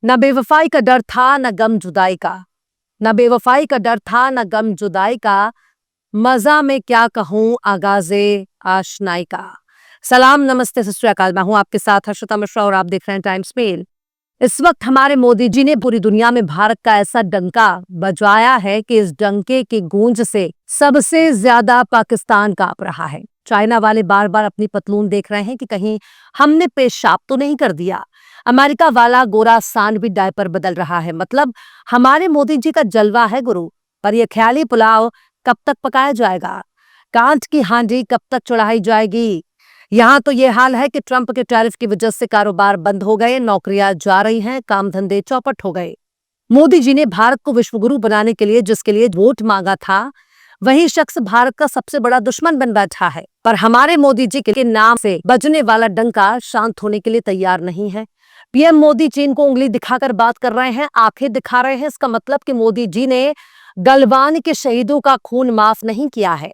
न बेवफाई का डर था न गम जुदाई का, न बेवफाई का डर था न गम जुदाई का, मजा में क्या कहूं आगाज़े आशनाई का। सलाम नमस्ते सत श्री अकाल, मैं हूं आपके साथ हर्षिता मिश्रा और आप देख रहे हैं टाइम्स मेल। इस वक्त हमारे मोदी जी ने पूरी दुनिया में भारत का ऐसा डंका बजाया है कि इस डंके की गूंज से सबसे ज्यादा पाकिस्तान कांप रहा है। चाइना वाले बार बार अपनी पतलून देख रहे हैं कि कहीं हमने पेशाब तो नहीं कर दिया। अमेरिका वाला गोरा सान भी डायपर बदल रहा है। मतलब हमारे मोदी जी का जलवा है गुरु, पर यह ख्याली पुलाव कब तक पकाया जाएगा? कांच की हांडी कब तक चढ़ाई जाएगी? यहाँ तो ये हाल है कि ट्रंप के टैरिफ की वजह से कारोबार बंद हो गए, नौकरियां जा रही हैं, काम धंधे चौपट हो गए। मोदी जी ने भारत को विश्वगुरु बनाने के लिए जिसके लिए वोट मांगा था, वही शख्स भारत का सबसे बड़ा दुश्मन बन बैठा है। पर हमारे मोदी जी के नाम से बजने वाला डंका शांत होने के लिए तैयार नहीं है। पीएम मोदी चीन को उंगली दिखाकर बात कर रहे हैं, आंखें दिखा रहे हैं। इसका मतलब कि मोदी जी ने गलवान के शहीदों का खून माफ नहीं किया है।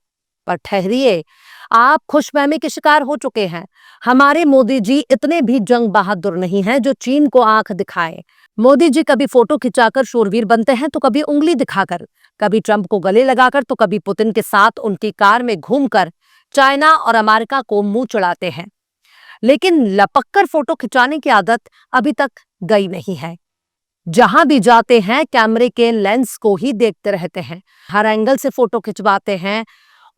पर ठहरिए, आप खुशफहमी के शिकार हो चुके हैं। हमारे मोदी जी इतने भी जंग बहादुर नहीं हैं जो चीन को आंख दिखाए। मोदी जी कभी फोटो खिंचाकर शूरवीर बनते हैं, तो कभी उंगली दिखाकर, कभी ट्रंप को गले लगाकर, तो कभी पुतिन के साथ उनकी कार में घूमकर चाइना और अमेरिका को मुंह चढ़ाते हैं। लेकिन लपककर फोटो खिंचाने की आदत अभी तक गई नहीं है। जहां भी जाते हैं कैमरे के लेंस को ही देखते रहते हैं, हर एंगल से फोटो खिंचवाते हैं।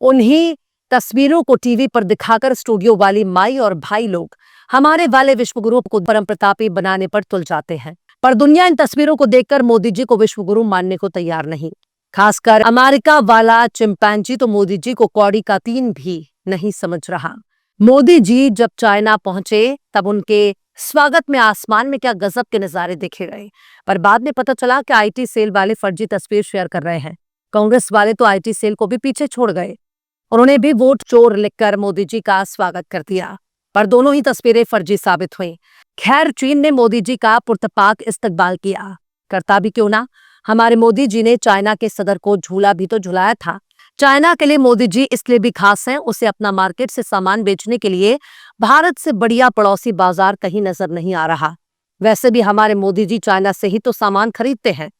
उन्हीं तस्वीरों को टीवी पर दिखाकर स्टूडियो वाली माई और भाई लोग हमारे वाले विश्वगुरु को परम प्रतापी बनाने पर तुल जाते हैं। पर दुनिया इन तस्वीरों को देखकर मोदी जी को विश्वगुरु मानने को तैयार नहीं। खासकर अमेरिका वाला चिंपैंजी तो मोदी जी को कौड़ी का तीन भी नहीं समझ रहा। मोदी जी जब चाइना पहुंचे तब उनके स्वागत में आसमान में क्या गजब के नजारे देखे गए। पर बाद में पता चला कि आईटी सेल वाले फर्जी तस्वीर शेयर कर रहे हैं। कांग्रेस वाले तो आईटी सेल को भी पीछे छोड़ गए। उन्होंने भी वोट चोर लिखकर मोदी जी का स्वागत कर दिया, पर दोनों ही तस्वीरें फर्जी साबित हुई। खैर, चीन ने मोदी जी का पुरतपाक इस्तकबाल किया, करता भी क्यों ना। हमारे मोदी जी ने चाइना के सदर को झूला भी तो झुलाया था। चाइना के लिए मोदी जी इसलिए भी खास हैं, उसे अपना मार्केट से सामान बेचने के लिए भारत से बढ़िया पड़ोसी बाजार कहीं नजर नहीं आ रहा। वैसे भी हमारे मोदी जी चाइना से ही तो सामान खरीदते हैं।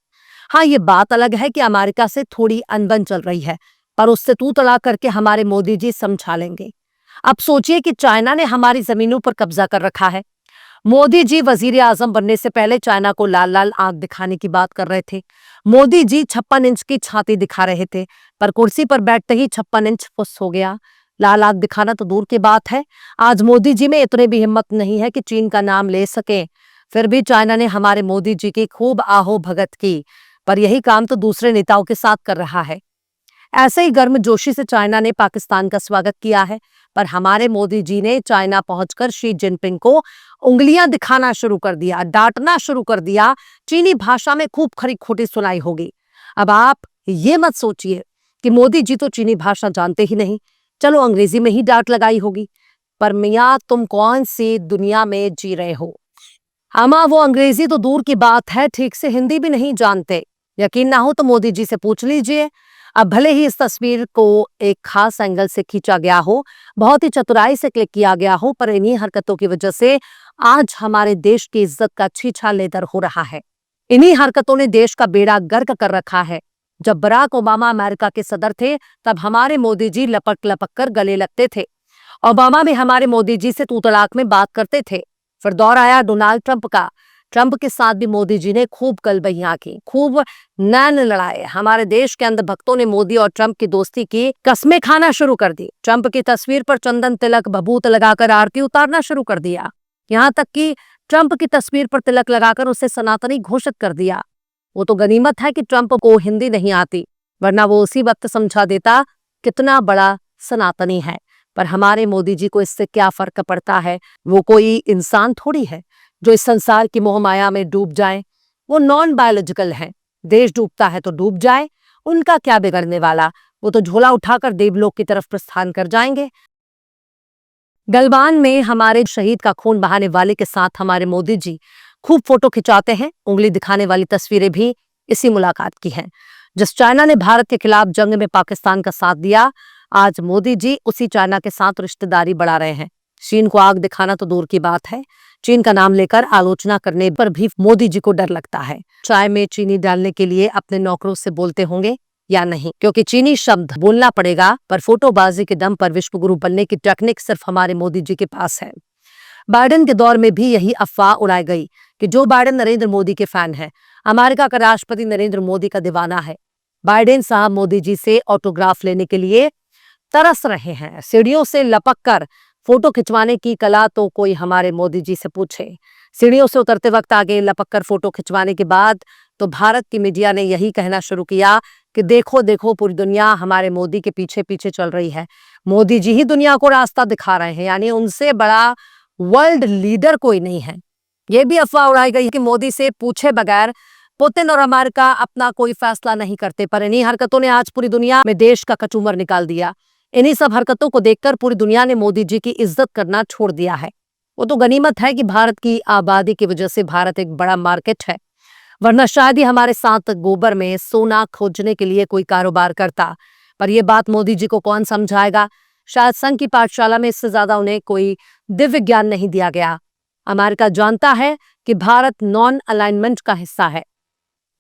हाँ, ये बात अलग है कि अमेरिका से थोड़ी अनबन चल रही है, पर उससे तू तड़ा करके हमारे मोदी जी समझा लेंगे। अब सोचिए कि चाइना ने हमारी जमीनों पर कब्जा कर रखा है। मोदी जी वजीर आजम बनने से पहले चाइना को लाल लाल आंख दिखाने की बात कर रहे थे। मोदी जी 56 इंच की छाती दिखा रहे थे, पर कुर्सी पर बैठते ही 56 इंच फुस हो गया। लाल आंख दिखाना तो दूर की बात है, आज मोदी जी में इतने भी हिम्मत नहीं है कि चीन का नाम ले सके। फिर भी चाइना ने हमारे मोदी जी की खूब आहो भगत की, पर यही काम तो दूसरे नेताओं के साथ कर रहा है। ऐसे ही गर्मजोशी से चाइना ने पाकिस्तान का स्वागत किया है, पर हमारे मोदी जी ने चाइना पहुंचकर शी जिनपिंग को उंगलियां दिखाना शुरू कर दिया, डांटना शुरू कर दिया। चीनी भाषा में खूब खरी खोटी सुनाई होगी। अब आप ये मत सोचिए कि मोदी जी तो चीनी भाषा जानते ही नहीं, चलो अंग्रेजी में ही डांट लगाई होगी। पर मियाँ, तुम कौन सी दुनिया में जी रहे हो? अमा, वो अंग्रेजी तो दूर की बात है, ठीक से हिंदी भी नहीं जानते। यकीन ना हो तो मोदी जी से पूछ लीजिए। अब भले ही इस तस्वीर को एक खास एंगल से खींचा गया हो, बहुत ही चतुराई से क्लिक किया गया हो, पर इन्हीं हरकतों की वजह से आज हमारे देश की इज्जत का छीछा लेदर हो रहा है। इन्हीं हरकतों ने देश का बेड़ा गर्क कर रखा है। जब बराक ओबामा अमेरिका के सदर थे, तब हमारे मोदी जी लपक लपक कर गले लगते थे। ओबामा भी हमारे मोदी जी से तू तड़ाक में बात करते थे। फिर दौर आया डोनाल्ड ट्रंप का। ट्रंप के साथ भी मोदी जी ने खूब गलबैयां की, खूब नैन लड़ाए। हमारे देश के अंधभक्तों ने मोदी और ट्रंप की दोस्ती की कस्में खाना शुरू कर दी। ट्रंप की तस्वीर पर चंदन तिलक भभूत लगाकर आरती उतारना शुरू कर दिया। यहाँ तक कि ट्रंप की तस्वीर पर तिलक लगाकर उसे सनातनी घोषित कर दिया। वो तो गनीमत है कि ट्रंप को हिंदी नहीं आती, वरना वो उसी वक्त समझा देता कितना बड़ा सनातनी है। पर हमारे मोदी जी को इससे क्या फर्क पड़ता है? वो कोई इंसान थोड़ी है जो इस संसार की मोहमाया में डूब जाए। वो नॉन बायोलॉजिकल है। देश डूबता है तो डूब जाए, उनका क्या बिगड़ने वाला। वो तो झोला उठाकर देवलोक की तरफ प्रस्थान कर जाएंगे। गलवान में हमारे शहीद का खून बहाने वाले के साथ हमारे मोदी जी खूब फोटो खिंचाते हैं। उंगली दिखाने वाली तस्वीरें भी इसी मुलाकात की हैं। जिस चाइना ने भारत के खिलाफ जंग में पाकिस्तान का साथ दिया, आज मोदी जी उसी चाइना के साथ रिश्तेदारी बढ़ा रहे हैं। चीन को आग दिखाना तो दूर की बात है, चीन का नाम लेकर आलोचना करने पर भी मोदी जी को डर लगता है। चाय में चीनी डालने के लिए अपने नौकरों से बोलते होंगे या नहीं, क्योंकि चीनी शब्द बोलना पड़ेगा, पर फोटोबाजी के दम पर विश्व गुरु बनने की टेक्निक सिर्फ हमारे मोदी जी के पास है। बाइडेन के दौर में भी यही अफवाह उड़ाई गई कि जो बाइडेन नरेंद्र मोदी के फैन है, अमेरिका का राष्ट्रपति नरेंद्र मोदी का दीवाना है। बाइडेन साहब मोदी जी से ऑटोग्राफ लेने के लिए तरस रहे हैं। सीढ़ियों से लपक कर फोटो खिंचवाने की कला तो कोई हमारे मोदी जी से पूछे। सीढ़ियों से उतरते वक्त आगे लपक कर फोटो खिंचवाने के बाद तो भारत की मीडिया ने यही कहना शुरू किया कि देखो देखो, पूरी दुनिया हमारे मोदी के पीछे पीछे चल रही है, मोदी जी ही दुनिया को रास्ता दिखा रहे हैं, यानी उनसे बड़ा वर्ल्ड लीडर कोई नहीं है। यह भी अफवाह उड़ाई गई कि मोदी से पूछे बगैर पुतिन और अमेरिका अपना कोई फैसला नहीं करते, पर इन्हीं हरकतों ने आज पूरी दुनिया में देश का कचूमर निकाल दिया। इन्हीं सब हरकतों को देखकर पूरी दुनिया ने मोदी जी की इज्जत करना छोड़ दिया है। वो तो गनीमत है कि भारत की आबादी की वजह से भारत एक बड़ा मार्केट है, वरना शायद ही हमारे साथ गोबर में सोना खोजने के लिए कोई कारोबार करता। पर यह बात मोदी जी को कौन समझाएगा। शायद संघ की पाठशाला में इससे ज्यादा उन्हें कोई दिव्य ज्ञान नहीं दिया गया। अमेरिका जानता है कि भारत नॉन अलाइनमेंट का हिस्सा है,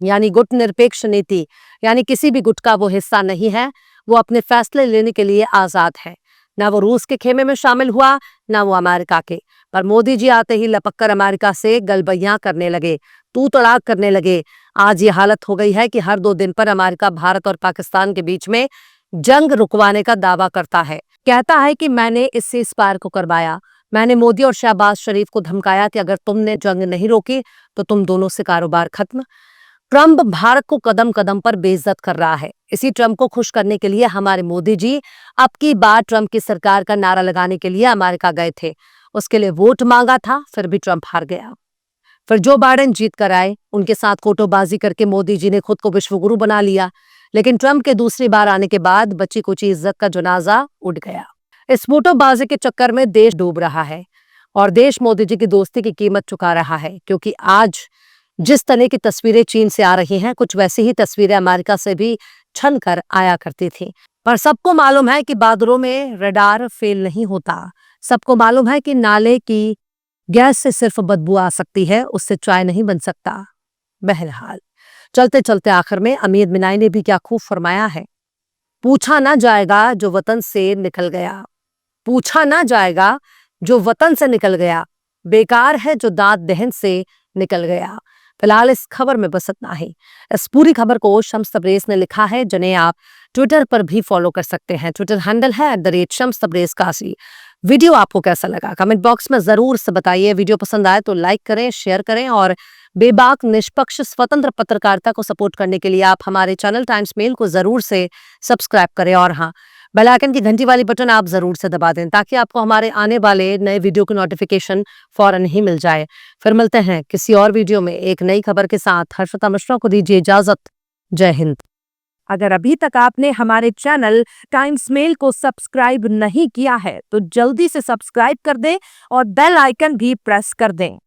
यानी गुट निरपेक्ष नीति, यानी किसी भी गुट का वो हिस्सा नहीं है। वो अपने फैसले लेने के लिए आजाद है। ना वो रूस के खेमे में शामिल हुआ, ना वो अमेरिका के। पर मोदी जी आते ही लपककर अमेरिका से गलबैयां करने लगे, तू तड़ाक करने लगे। आज ये हालत हो गई है कि हर 2 दिन पर अमेरिका भारत और पाकिस्तान के बीच में जंग रुकवाने का दावा करता है। कहता है कि मैंने इस सीज़फायर को करवाया, मैंने मोदी और शहबाज शरीफ को धमकाया कि अगर तुमने जंग नहीं रोकी तो तुम दोनों से कारोबार खत्म। ट्रंप भारत को कदम कदम पर बेइज्जत कर रहा है। इसी ट्रंप को खुश करने के लिए हमारे मोदी जी अब की बार ट्रंप की सरकार का नारा लगाने के लिए अमेरिका गए थे। उसके लिए वोट मांगा था, फिर भी ट्रंप हार गया। फिर जो बाइडेन जीत कर आए, उनके साथ फोटोबाजी करके मोदी जी ने खुद को विश्वगुरु बना लिया। लेकिन ट्रंप के दूसरी बार आने के बाद बची कुची इज्जत का जनाजा उठ गया। इस फोटोबाजी के चक्कर में देश डूब रहा है और देश मोदी जी की दोस्ती की कीमत चुका रहा है, क्योंकि आज जिस तरह की तस्वीरें चीन से आ रही हैं, कुछ वैसी ही तस्वीरें अमेरिका से भी छन कर आया करती थी। पर सबको मालूम है कि बादलों में रडार फेल नहीं होता। सबको मालूम है कि नाले की गैस से सिर्फ बदबू आ सकती है, उससे चाय नहीं बन सकता। बहरहाल चलते चलते आखिर में अमीर मिनाई ने भी क्या खूब फरमाया है, पूछा ना जाएगा जो वतन से निकल गया, पूछा ना जाएगा जो वतन से निकल गया, बेकार है जो दांत दहन से निकल गया। फिलहाल इस खबर में बस इतना ही। इस पूरी खबर को शम्स तबरेज ने लिखा है, जिन्हें आप ट्विटर पर भी फॉलो कर सकते हैं। ट्विटर हैंडल है @शम्स तबरेज कासी। वीडियो आपको कैसा लगा कमेंट बॉक्स में जरूर से बताइए। वीडियो पसंद आए तो लाइक करें, शेयर करें और बेबाक निष्पक्ष स्वतंत्र पत्रकारिता को सपोर्ट करने के लिए आप हमारे चैनल टाइम्स मेल को जरूर से सब्सक्राइब करें और हाँ, बेल आइकन की घंटी वाली बटन आप जरूर से दबा दें ताकि आपको हमारे आने वाले नए वीडियो की नोटिफिकेशन फौरन ही मिल जाए। फिर मिलते हैं किसी और वीडियो में एक नई खबर के साथ। हर्षिता मिश्रा को दीजिए इजाजत। जय हिंद। अगर अभी तक आपने हमारे चैनल टाइम्स मेल को सब्सक्राइब नहीं किया है तो जल्दी से सब्सक्राइब कर दें और बेल आइकन भी प्रेस कर दें।